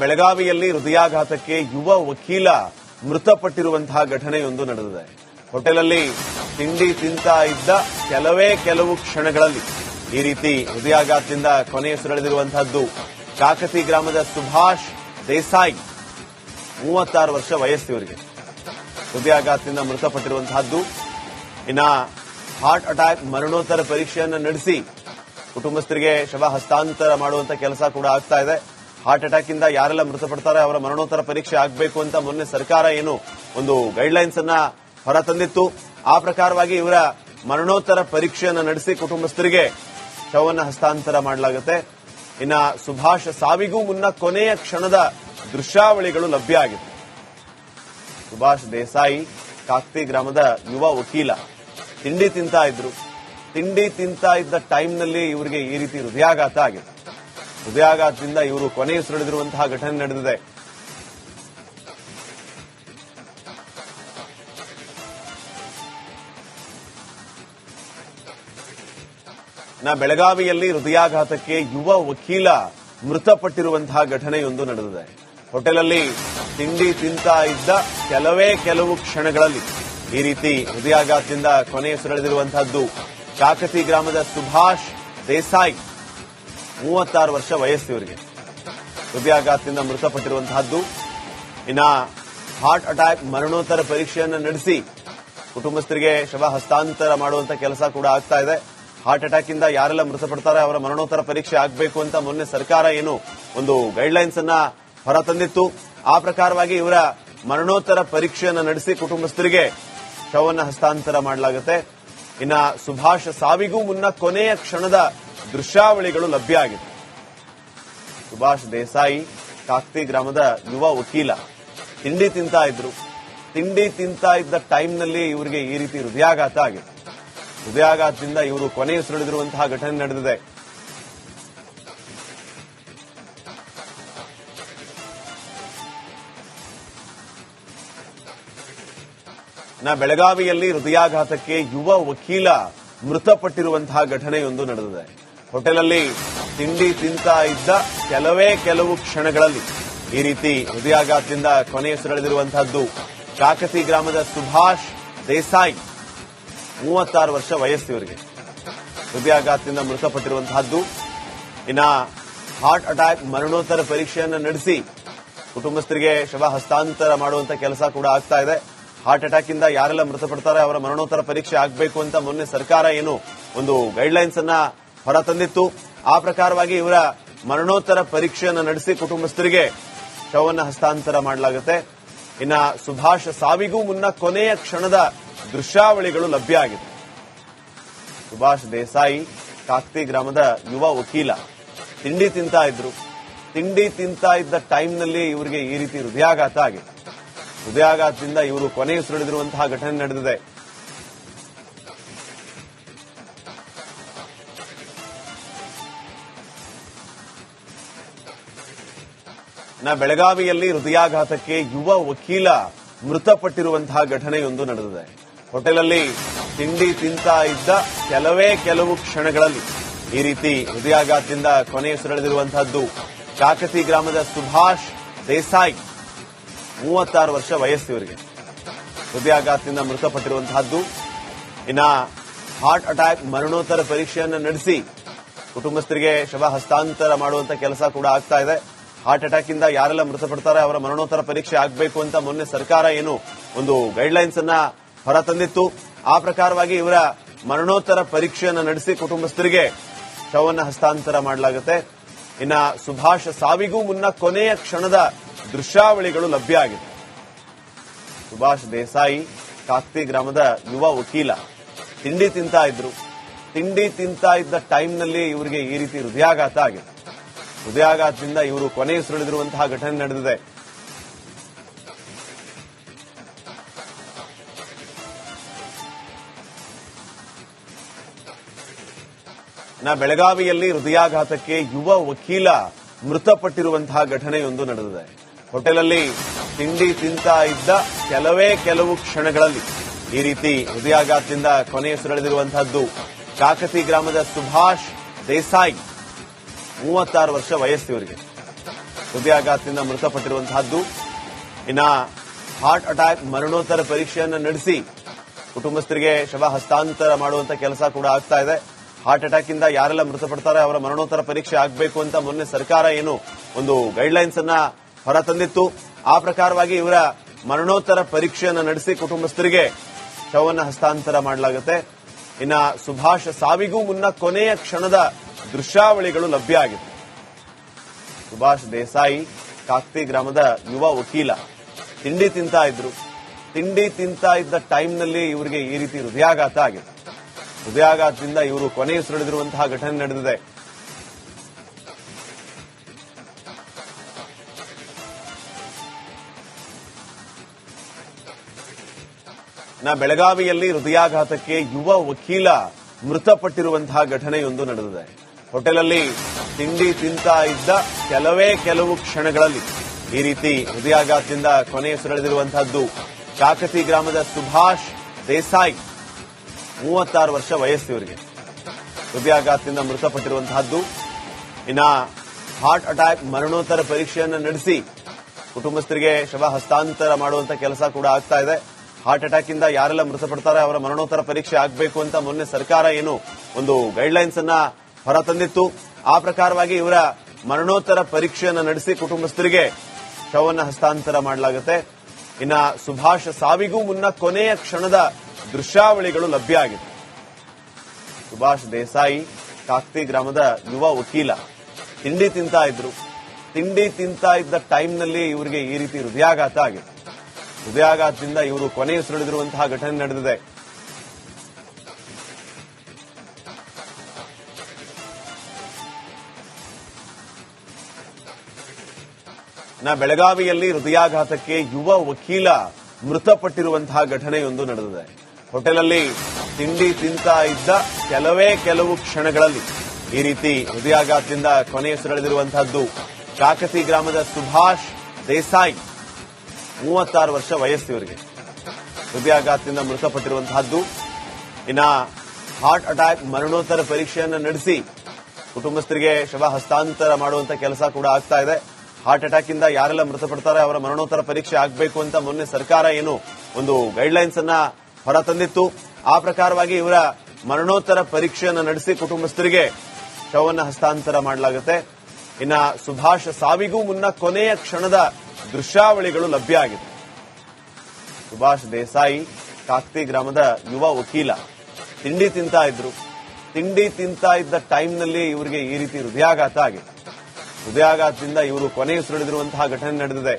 ಬೆಳಗಾವಿಯಲ್ಲಿ ಹೃದಯಾಘಾತಕ್ಕೆ ಯುವ ವಕೀಲ ಮೃತಪಟ್ಟಿರುವಂತಹ ಘಟನೆಯೊಂದು ನಡೆದಿದೆ. ಹೋಟೆಲಲ್ಲಿ ತಿಂಡಿ ತಿಂತಾ ಇದ್ದ ಕೆಲವು ಕ್ಷಣಗಳಲ್ಲಿ ಈ ರೀತಿ ಹೃದಯಾಘಾತದಿಂದ ಕೊನೆಯುಸಿರೆಳೆದಿರುವಂತಹದ್ದು. ಕಾಕತಿ ಗ್ರಾಮದ ಸುಭಾಷ್ ದೇಸಾಯಿ, 36 ವರ್ಷ ವಯಸ್ಸು ಇವರಿಗೆ, ಹೃದಯಾಘಾತದಿಂದ ಮೃತಪಟ್ಟಿರುವಂತಹದ್ದು. ಇನ್ನ ಹಾರ್ಟ್ ಅಟ್ಯಾಕ್ ಮರಣೋತ್ತರ ಪರೀಕ್ಷೆಯನ್ನು ನಡೆಸಿ ಕುಟುಂಬಸ್ಥರಿಗೆ ಶವ ಹಸ್ತಾಂತರ ಮಾಡುವಂತ ಕೆಲಸ ಕೂಡ ಆಗ್ತಾ ಇದೆ. ಹಾರ್ಟ್ ಅಟ್ಯಾಕ್ ಇಂದ ಯಾರೆಲ್ಲ ಮೃತಪಡ್ತಾರೆ ಅವರ ಮರಣೋತ್ತರ ಪರೀಕ್ಷೆ ಆಗಬೇಕು ಅಂತ ಮೊನ್ನೆ ಸರ್ಕಾರ ಏನು ಒಂದು ಗೈಡ್ಲೈನ್ಸ್ ಅನ್ನ ಹೊರತಂದಿತ್ತು. ಆ ಪ್ರಕಾರವಾಗಿ ಇವರ ಮರಣೋತ್ತರ ಪರೀಕ್ಷೆಯನ್ನು ನಡೆಸಿ ಕುಟುಂಬಸ್ಥರಿಗೆ ಶವವನ್ನು ಹಸ್ತಾಂತರ ಮಾಡಲಾಗುತ್ತೆ. ಇನ್ನ ಸುಭಾಷ್ ಸಾವಿಗೂ ಮುನ್ನ ಕೊನೆಯ ಕ್ಷಣದ ದೃಶ್ಯಾವಳಿಗಳು ಲಭ್ಯ ಆಗಿದೆ. ಸುಭಾಷ್ ದೇಸಾಯಿ ಕಾಕ್ತಿ ಗ್ರಾಮದ ಯುವ ವಕೀಲ, ತಿಂಡಿ ತಿಂತಾ ಇದ್ರು. ತಿಂಡಿ ತಿಂತಾ ಇದ್ದ ಟೈಮ್ನಲ್ಲಿ ಇವರಿಗೆ ಈ ರೀತಿ ಹೃದಯಾಘಾತ ಆಗಿದೆ. ಹೃದಯಾಘಾತದಿಂದ ಇವರು ಕೊನೆಯುಸಿರೆಳೆದಿರುವಂತಹ ಘಟನೆ ನಡೆದಿದೆ. ಬೆಳಗಾವಿಯಲ್ಲಿ ಹೃದಯಾಘಾತಕ್ಕೆ ಯುವ ವಕೀಲ ಮೃತಪಟ್ಟಿರುವಂತಹ ಘಟನೆಯೊಂದು ನಡೆದಿದೆ. ಹೋಟೆಲಲ್ಲಿ ತಿಂಡಿ ತಿಂತಾ ಇದ್ದ ಕೆಲವು ಕ್ಷಣಗಳಲ್ಲಿ ಈ ರೀತಿ ಹೃದಯಾಘಾತದಿಂದ ಕೊನೆಯುಸಿರೆಳೆದಿರುವಂತಹದ್ದು. ಕಾಕತಿ ಗ್ರಾಮದ ಸುಭಾಷ್ ದೇಸಾಯಿ, 36 ವರ್ಷ ವಯಸ್ಸು ಇವರಿಗೆ, ಹೃದಯಾಘಾತದಿಂದ ಮೃತಪಟ್ಟಿರುವಂತಹದ್ದು. ಇನ್ನ ಹಾರ್ಟ್ ಅಟ್ಯಾಕ್ ಮರಣೋತ್ತರ ಪರೀಕ್ಷೆಯನ್ನು ನಡೆಸಿ ಕುಟುಂಬಸ್ಥರಿಗೆ ಶವ ಹಸ್ತಾಂತರ ಮಾಡುವಂತ ಕೆಲಸ ಕೂಡ ಆಗ್ತಾ ಇದೆ. ಹಾರ್ಟ್ ಅಟ್ಯಾಕ್ ಇಂದ ಯಾರೆಲ್ಲ ಮೃತಪಡ್ತಾರೆ ಅವರ ಮರಣೋತ್ತರ ಪರೀಕ್ಷೆ ಆಗಬೇಕು ಅಂತ ಮೊನ್ನೆ ಸರ್ಕಾರ ಏನು ಒಂದು ಗೈಡ್ಲೈನ್ಸ್ ಅನ್ನ ಹೊರತಂದಿತ್ತು. ಆ ಪ್ರಕಾರವಾಗಿ ಇವರ ಮರಣೋತ್ತರ ಪರೀಕ್ಷೆಯನ್ನು ನಡೆಸಿ ಕುಟುಂಬಸ್ಥರಿಗೆ ಶವವನ್ನು ಹಸ್ತಾಂತರ ಮಾಡಲಾಗುತ್ತೆ. ಇನ್ನ ಸುಭಾಷ್ ಸಾವಿಗೂ ಮುನ್ನ ಕೊನೆಯ ಕ್ಷಣದ ದೃಶ್ಯಾವಳಿಗಳು ಲಭ್ಯ ಆಗಿದೆ. ಸುಭಾಷ್ ದೇಸಾಯಿ ಕಾಕ್ತಿ ಗ್ರಾಮದ ಯುವ ವಕೀಲ, ತಿಂಡಿ ತಿಂತಾ ಇದ್ರು. ತಿಂಡಿ ತಿಂತಾ ಇದ್ದ ಟೈಮ್ನಲ್ಲಿ ಇವರಿಗೆ ಈ ರೀತಿ ಹೃದಯಾಘಾತ ಆಗಿದೆ. ಹೃದಯಾಘಾತದಿಂದ ಇವರು ಕೊನೆಯುಸಿರೆಳೆದಿರುವಂತಹ ಘಟನೆ ನಡೆದಿದೆ. ಬೆಳಗಾವಿಯಲ್ಲಿ ಹೃದಯಾಘಾತಕ್ಕೆ ಯುವ ವಕೀಲ ಮೃತಪಟ್ಟಿರುವಂತಹ ಘಟನೆಯೊಂದು ನಡೆದಿದೆ. ಹೋಟೆಲಲ್ಲಿ ತಿಂಡಿ ತಿಂತಾ ಇದ್ದ ಕೆಲವು ಕ್ಷಣಗಳಲ್ಲಿ ಈ ರೀತಿ ಹೃದಯಾಘಾತದಿಂದ ಕೊನೆಯುಸಿರೆಳೆದಿರುವಂತಹದ್ದು. ಕಾಕತಿ ಗ್ರಾಮದ ಸುಭಾಷ್ ದೇಸಾಯಿ, 36 ವರ್ಷ ವಯಸ್ಸು ಇವರಿಗೆ, ಹೃದಯಾಘಾತದಿಂದ ಮೃತಪಟ್ಟಿರುವಂತಹದ್ದು. ಇನ್ನ ಹಾರ್ಟ್ ಅಟ್ಯಾಕ್ ಮರಣೋತ್ತರ ಪರೀಕ್ಷೆಯನ್ನು ನಡೆಸಿ ಕುಟುಂಬಸ್ಥರಿಗೆ ಶವ ಹಸ್ತಾಂತರ ಮಾಡುವಂತ ಕೆಲಸ ಕೂಡ ಆಗ್ತಾ ಇದೆ. ಹಾರ್ಟ್ ಅಟ್ಯಾಕ್ ಇಂದ ಯಾರೆಲ್ಲ ಮೃತಪಡ್ತಾರೆ ಅವರ ಮರಣೋತ್ತರ ಪರೀಕ್ಷೆ ಆಗಬೇಕು ಅಂತ ಮೊನ್ನೆ ಸರ್ಕಾರ ಏನು ಒಂದು ಗೈಡ್ಲೈನ್ಸ್ ಅನ್ನ ಹೊರತಂದಿತ್ತು. ಆ ಪ್ರಕಾರವಾಗಿ ಇವರ ಮರಣೋತ್ತರ ಪರೀಕ್ಷೆಯನ್ನು ನಡೆಸಿ ಕುಟುಂಬಸ್ಥರಿಗೆ ಶವವನ್ನು ಹಸ್ತಾಂತರ ಮಾಡಲಾಗುತ್ತೆ. ಇನ್ನ ಸುಭಾಷ್ ಸಾವಿಗೂ ಮುನ್ನ ಕೊನೆಯ ಕ್ಷಣದ ದೃಶ್ಯಾವಳಿಗಳು ಲಭ್ಯ ಆಗಿದೆ. ಸುಭಾಷ್ ದೇಸಾಯಿ ಕಾಕ್ತಿ ಗ್ರಾಮದ ಯುವ ವಕೀಲ, ತಿಂಡಿ ತಿಂತಾ ಇದ್ರು. ತಿಂಡಿ ತಿಂತಾ ಇದ್ದ ಟೈಮ್ನಲ್ಲಿ ಇವರಿಗೆ ಈ ರೀತಿ ಹೃದಯಾಘಾತ ಆಗಿದೆ. ಹೃದಯಾಘಾತದಿಂದ ಇವರು ಕೊನೆಯುಸಿರೆಳೆದಿರುವಂತಹ ಘಟನೆ ನಡೆದಿದೆ. ಬೆಳಗಾವಿಯಲ್ಲಿ ಹೃದಯಾಘಾತಕ್ಕೆ ಯುವ ವಕೀಲ ಮೃತಪಟ್ಟಿರುವಂತಹ ಘಟನೆಯೊಂದು ನಡೆದಿದೆ. ಹೋಟೆಲಲ್ಲಿ ತಿಂಡಿ ತಿಂತಾ ಇದ್ದ ಕೆಲವು ಕ್ಷಣಗಳಲ್ಲಿ ಈ ರೀತಿ ಹೃದಯಾಘಾತದಿಂದ ಕೊನೆಯುಸಿರೆಳೆದಿರುವಂತಹದ್ದು. ಕಾಕತಿ ಗ್ರಾಮದ ಸುಭಾಷ್ ದೇಸಾಯಿ, 36 ವರ್ಷ ವಯಸ್ಸು ಇವರಿಗೆ, ಹೃದಯಾಘಾತದಿಂದ ಮೃತಪಟ್ಟಿರುವಂತಹದ್ದು. ಇನ್ನ ಹಾರ್ಟ್ ಅಟ್ಯಾಕ್ ಮರಣೋತ್ತರ ಪರೀಕ್ಷೆಯನ್ನು ನಡೆಸಿ ಕುಟುಂಬಸ್ಥರಿಗೆ ಶವ ಹಸ್ತಾಂತರ ಮಾಡುವಂತ ಕೆಲಸ ಕೂಡ ಆಗ್ತಾ ಇದೆ. ಹಾರ್ಟ್ ಅಟ್ಯಾಕ್ ಇಂದ ಯಾರೆಲ್ಲ ಮೃತಪಡ್ತಾರೆ ಅವರ ಮರಣೋತ್ತರ ಪರೀಕ್ಷೆ ಆಗಬೇಕು ಅಂತ ಮೊನ್ನೆ ಸರ್ಕಾರ ಏನು ಒಂದು ಗೈಡ್ಲೈನ್ಸ್ ಅನ್ನ ಹೊರತಂದಿತ್ತು. ಆ ಪ್ರಕಾರವಾಗಿ ಇವರ ಮರಣೋತ್ತರ ಪರೀಕ್ಷೆಯನ್ನು ನಡೆಸಿ ಕುಟುಂಬಸ್ಥರಿಗೆ ಶವವನ್ನು ಹಸ್ತಾಂತರ ಮಾಡಲಾಗುತ್ತೆ. ಇನ್ನ ಸುಭಾಷ್ ಸಾವಿಗೂ ಮುನ್ನ ಕೊನೆಯ ಕ್ಷಣದ ದೃಶ್ಯಾವಳಿಗಳು ಲಭ್ಯ ಆಗಿದೆ. ಸುಭಾಷ್ ದೇಸಾಯಿ ಕಾಕ್ತಿ ಗ್ರಾಮದ ಯುವ ವಕೀಲ, ತಿಂಡಿ ತಿಂತಾ ಇದ್ರು. ತಿಂಡಿ ತಿಂತಾ ಇದ್ದ ಟೈಮ್ನಲ್ಲಿ ಇವರಿಗೆ ಈ ರೀತಿ ಹೃದಯಾಘಾತ ಆಗಿದೆ. ಹೃದಯಾಘಾತದಿಂದ ಇವರು ಕೊನೆಯುಸಿರೆಳೆದಿರುವಂತಹ ಘಟನೆ ನಡೆದಿದೆ. ಬೆಳಗಾವಿಯಲ್ಲಿ ಹೃದಯಾಘಾತಕ್ಕೆ ಯುವ ವಕೀಲ ಮೃತಪಟ್ಟಿರುವಂತಹ ಘಟನೆಯೊಂದು ನಡೆದಿದೆ. ಹೋಟೆಲಲ್ಲಿ ತಿಂಡಿ ತಿಂತಾ ಇದ್ದ ಕೆಲವು ಕ್ಷಣಗಳಲ್ಲಿ ಈ ರೀತಿ ಹೃದಯಾಘಾತದಿಂದ ಕೊನೆಯುಸಿರೆಳೆದಿರುವಂತಹದ್ದು. ಕಾಕತಿ ಗ್ರಾಮದ ಸುಭಾಷ್ ದೇಸಾಯಿ, 36 ವರ್ಷ ವಯಸ್ಸು ಇವರಿಗೆ, ಹೃದಯಾಘಾತದಿಂದ ಮೃತಪಟ್ಟಿರುವಂತಹದ್ದು. ಇನ್ನ ಹಾರ್ಟ್ ಅಟ್ಯಾಕ್ ಮರಣೋತ್ತರ ಪರೀಕ್ಷೆಯನ್ನು ನಡೆಸಿ ಕುಟುಂಬಸ್ಥರಿಗೆ ಶವ ಹಸ್ತಾಂತರ ಮಾಡುವಂತ ಕೆಲಸ ಕೂಡ ಆಗ್ತಾ ಇದೆ. ಹಾರ್ಟ್ ಅಟ್ಯಾಕ್ ಇಂದ ಯಾರೆಲ್ಲ ಮೃತಪಡ್ತಾರೆ ಅವರ ಮರಣೋತ್ತರ ಪರೀಕ್ಷೆ ಆಗಬೇಕು ಅಂತ ಮೊನ್ನೆ ಸರ್ಕಾರ ಏನು ಒಂದು ಗೈಡ್ಲೈನ್ಸ್ ಅನ್ನ ಹೊರತಂದಿತ್ತು. ಆ ಪ್ರಕಾರವಾಗಿ ಇವರ ಮರಣೋತ್ತರ ಪರೀಕ್ಷೆಯನ್ನು ನಡೆಸಿ ಕುಟುಂಬಸ್ಥರಿಗೆ ಶವವನ್ನು ಹಸ್ತಾಂತರ ಮಾಡಲಾಗುತ್ತೆ. ಇನ್ನ ಸುಭಾಷ್ ಸಾವಿಗೂ ಮುನ್ನ ಕೊನೆಯ ಕ್ಷಣದ ದೃಶ್ಯಾವಳಿಗಳು ಲಭ್ಯ ಆಗಿದೆ. ಸುಭಾಷ್ ದೇಸಾಯಿ ಕಾಕ್ತಿ ಗ್ರಾಮದ ಯುವ ವಕೀಲ ತಿಂಡಿ ತಿಂತಾ ಇದ್ದ ಟೈಮ್ನಲ್ಲಿ ಇವರಿಗೆ ಈ ರೀತಿ ಹೃದಯಾಘಾತ ಆಗಿದೆ. ಹೃದಯಾಘಾತದಿಂದ ಇವರು ಕೊನೆಯುಸಿರೆಳೆದಿರುವಂತಹ ಘಟನೆ ನಡೆದಿದೆ. ಬೆಳಗಾವಿಯಲ್ಲಿ ಹೃದಯಾಘಾತಕ್ಕೆ ಯುವ ವಕೀಲ ಮೃತಪಟ್ಟಿರುವಂತಹ ಘಟನೆಯೊಂದು ನಡೆದಿದೆ. ಹೋಟೆಲಲ್ಲಿ ತಿಂಡಿ ತಿಂತಾ ಇದ್ದ ಕೆಲವು ಕ್ಷಣಗಳಲ್ಲಿ ಈ ರೀತಿ ಹೃದಯಾಘಾತದಿಂದ ಕೊನೆಯುಸಿರೆಳೆದಿರುವಂತಹದ್ದು. ಕಾಕತಿ ಗ್ರಾಮದ ಸುಭಾಷ್ ದೇಸಾಯಿ 36 ವರ್ಷ ವಯಸ್ಸು ಇವರಿಗೆ ಹೃದಯಾಘಾತದಿಂದ ಮೃತಪಟ್ಟಿರುವಂತಹದ್ದು. ಇನ್ನ ಹಾರ್ಟ್ ಅಟ್ಯಾಕ್ ಮರಣೋತ್ತರ ಪರೀಕ್ಷೆಯನ್ನು ನಡೆಸಿ ಕುಟುಂಬಸ್ಥರಿಗೆ ಶವ ಹಸ್ತಾಂತರ ಮಾಡುವಂತ ಕೆಲಸ ಕೂಡ ಆಗ್ತಾ ಇದೆ. ಹಾರ್ಟ್ ಅಟ್ಯಾಕ್ ಇಂದ ಯಾರೆಲ್ಲ ಮೃತಪಡ್ತಾರೆ ಅವರ ಮರಣೋತ್ತರ ಪರೀಕ್ಷೆ ಆಗಬೇಕು ಅಂತ ಮೊನ್ನೆ ಸರ್ಕಾರ ಏನು ಒಂದು ಗೈಡ್ಲೈನ್ಸ್ ಅನ್ನ ಹೊರತಂದಿತ್ತು. ಆ ಪ್ರಕಾರವಾಗಿ ಇವರ ಮರಣೋತ್ತರ ಪರೀಕ್ಷೆಯನ್ನು ನಡೆಸಿ ಕುಟುಂಬಸ್ಥರಿಗೆ ಶವವನ್ನು ಹಸ್ತಾಂತರ ಮಾಡಲಾಗುತ್ತೆ. ಇನ್ನ ಸುಭಾಷ್ ಸಾವಿಗೂ ಮುನ್ನ ಕೊನೆಯ ಕ್ಷಣದ ದೃಶ್ಯಾವಳಿಗಳು ಲಭ್ಯ ಆಗಿದೆ. ಸುಭಾಷ್ ದೇಸಾಯಿ ಕಾಕ್ತಿ ಗ್ರಾಮದ ಯುವ ವಕೀಲ ತಿಂಡಿ ತಿಂತಾ ಇದ್ದ ಟೈಮ್ನಲ್ಲಿ ಇವರಿಗೆ ಈ ರೀತಿ ಹೃದಯಾಘಾತ ಆಗಿದೆ. ಹೃದಯಾಘಾತದಿಂದ ಇವರು ಕೊನೆಯುಸಿರೆಳೆದಿರುವಂತಹ ಘಟನೆ ನಡೆದಿದೆ. ಇನ್ನ ಸುಭಾಷ್ ಸಾವಿಗೂ ಮುನ್ನ ಕೊನೆಯ ಕ್ಷಣದ ದೃಶ್ಯಾವಳಿಗಳು ಲಭ್ಯ ಆಗಿದೆ. ಸುಭಾಷ್ ದೇಸಾಯಿ ಕಾಕ್ತಿ ಗ್ರಾಮದ ಯುವ ವಕೀಲ ತಿಂಡಿ ತಿಂತಾ ಇದ್ದ ಟೈಮ್ನಲ್ಲಿ ಇವರಿಗೆ ಈ ರೀತಿ ಹೃದಯಾಘಾತ ಆಗಿದೆ. ಹೃದಯಾಘಾತದಿಂದ ಇವರು ಕೊನೆಯುಸಿರೆಳೆದಿರುವಂತಹ ಘಟನೆ ನಡೆದಿದೆ. ಬೆಳಗಾವಿಯಲ್ಲಿ ಹೃದಯಾಘಾತಕ್ಕೆ ಯುವ ವಕೀಲ ಮೃತಪಟ್ಟಿರುವಂತಹ ಘಟನೆಯೊಂದು ನಡೆದಿದೆ. ಹೋಟೆಲಲ್ಲಿ ತಿಂಡಿ ತಿಂತಾ ಇದ್ದ ಕೆಲವು ಕ್ಷಣಗಳಲ್ಲಿ ಈ ರೀತಿ ಹೃದಯಾಘಾತದಿಂದ ಕೊನೆಯುಸಿರೆಳೆದಿರುವಂತಹದ್ದು. ಕಾಕತಿ ಗ್ರಾಮದ ಸುಭಾಷ್ ದೇಸಾಯಿ 36 ವರ್ಷ ವಯಸ್ಸು ಇವರಿಗೆ ಹೃದಯಾಘಾತದಿಂದ ಮೃತಪಟ್ಟಿರುವಂತಹದ್ದು. ಇನ್ನ ಹಾರ್ಟ್ ಅಟ್ಯಾಕ್ ಮರಣೋತ್ತರ ಪರೀಕ್ಷೆಯನ್ನು ನಡೆಸಿ ಕುಟುಂಬಸ್ಥರಿಗೆ ಶವ ಹಸ್ತಾಂತರ ಮಾಡುವಂತ ಕೆಲಸ ಕೂಡ ಆಗ್ತಾ ಇದೆ. ಹಾರ್ಟ್ ಅಟ್ಯಾಕ್ ಇಂದ ಯಾರೆಲ್ಲ ಮೃತಪಡ್ತಾರೆ ಅವರ ಮರಣೋತ್ತರ ಪರೀಕ್ಷೆ ಆಗಬೇಕು ಅಂತ ಮೊನ್ನೆ ಸರ್ಕಾರ ಏನು ಒಂದು ಗೈಡ್ಲೈನ್ಸ್ ಅನ್ನ ಹೊರತಂದಿತ್ತು. ಆ ಪ್ರಕಾರವಾಗಿ ಇವರ ಮರಣೋತ್ತರ ಪರೀಕ್ಷೆಯನ್ನು ನಡೆಸಿ ಕುಟುಂಬಸ್ಥರಿಗೆ ಶವವನ್ನು ಹಸ್ತಾಂತರ ಮಾಡಲಾಗುತ್ತೆ. ಇನ್ನ ಸುಭಾಷ್ ಸಾವಿಗೂ ಮುನ್ನ ಕೊನೆಯ ಕ್ಷಣದ ದೃಶ್ಯಾವಳಿಗಳು ಲಭ್ಯ ಆಗಿದೆ. ಸುಭಾಷ್ ದೇಸಾಯಿ ಕಾಕ್ತಿ ಗ್ರಾಮದ ಯುವ ವಕೀಲ ತಿಂಡಿ ತಿಂತಾ ಇದ್ದ ಟೈಮ್ನಲ್ಲಿ ಇವರಿಗೆ ಈ ರೀತಿ ಹೃದಯಾಘಾತ ಆಗಿದೆ. ಹೃದಯಾಘಾತದಿಂದ ಇವರು ಕೊನೆಯುಸಿರೆಳೆದಿರುವಂತಹ ಘಟನೆ ನಡೆದಿದೆ.